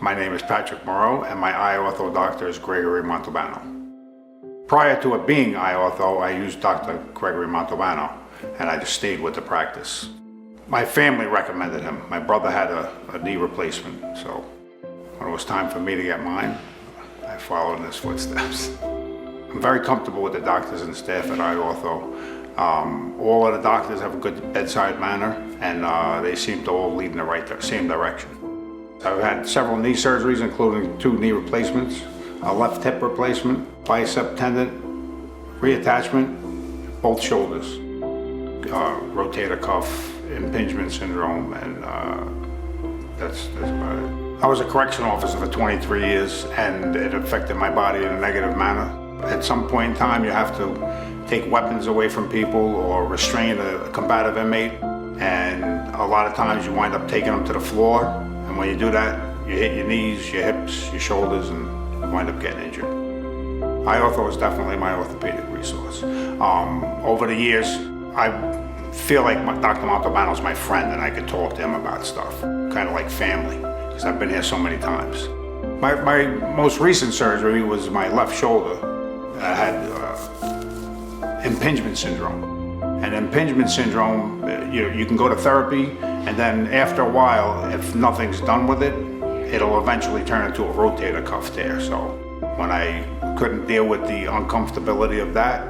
My name is Patrick Moreau, and my iOrtho doctor is Gregory Montalbano. Prior to it being iOrtho, I used Dr. Gregory Montalbano, and I just stayed with the practice. My family recommended him. My brother had a knee replacement, so when it was time for me to get mine, I followed in his footsteps. I'm very comfortable with the doctors and staff at iOrtho. All of the doctors have a good bedside manner, and they seem to all lead in the same direction. I've had several knee surgeries, including 2 knee replacements, a left hip replacement, bicep tendon, reattachment, both shoulders, rotator cuff, impingement syndrome, and that's about it. I was a correction officer for 23 years, and it affected my body in a negative manner. At some point in time, you have to take weapons away from people or restrain a combative inmate, and a lot of times you wind up taking them to the floor, and when you do that, you hit your knees, your hips, your shoulders, and you wind up getting injured. iOrtho is definitely my orthopedic resource. Over the years, I feel like Dr. Montalbano is my friend, and I could talk to him about stuff, kind of like family, because I've been here so many times. My most recent surgery was my left shoulder. I had impingement syndrome. And impingement syndrome, you can go to therapy, and then after a while, if nothing's done with it, it'll eventually turn into a rotator cuff tear. So when I couldn't deal with the uncomfortability of that,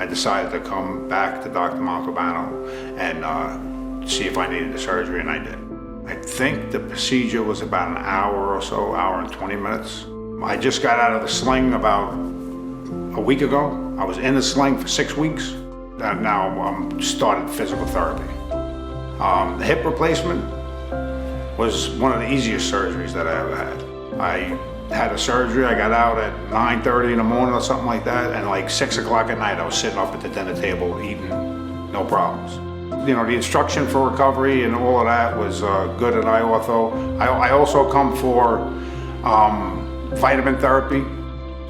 I decided to come back to Dr. Montalbano and see if I needed the surgery, and I did. I think the procedure was about an hour or so, hour and 20 minutes. I just got out of the sling about a week ago. I was in the sling for 6 weeks. And now I'm started physical therapy. The hip replacement was one of the easiest surgeries that I ever had. I had a surgery, I got out at 9:30 in the morning or something like that, and like 6 o'clock at night I was sitting up at the dinner table eating, no problems. You know, the instruction for recovery and all of that was good at iOrtho. I also come for vitamin therapy,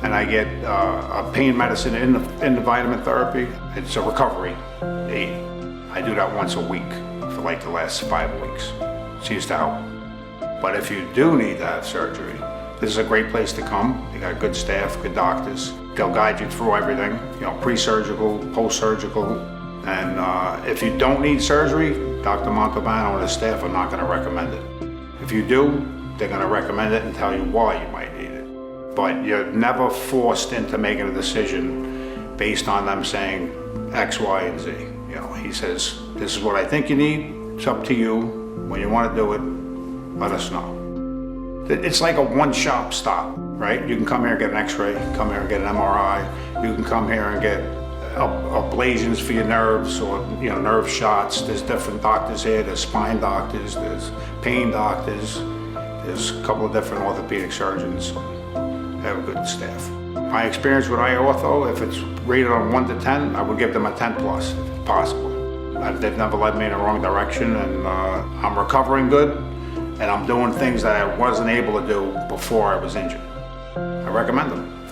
and I get a pain medicine in the vitamin therapy. It's a recovery aid. I do that once a week for like the last 5 weeks. Seems to help. But if you do need to have surgery, this is a great place to come. You got good staff, good doctors. They'll guide you through everything, you know, pre-surgical, post-surgical. And if you don't need surgery, Dr. Montalbano and his staff are not gonna recommend it. If you do, they're gonna recommend it and tell you why you might need it. But you're never forced into making a decision based on them saying X, Y, and Z. You know, he says, this is what I think you need. It's up to you. When you want to do it, let us know. It's like a one-shop stop, right? You can come here and get an X-ray, come here and get an MRI. You can come here and get ablations for your nerves, or nerve shots. There's different doctors here. There's spine doctors, there's pain doctors, there's a couple of different orthopedic surgeons. They have a good staff. My experience with iOrtho, if it's rated on 1 to 10, I would give them a 10 plus, if possible. They've never led me in the wrong direction, and I'm recovering good, and I'm doing things that I wasn't able to do before I was injured. I recommend them.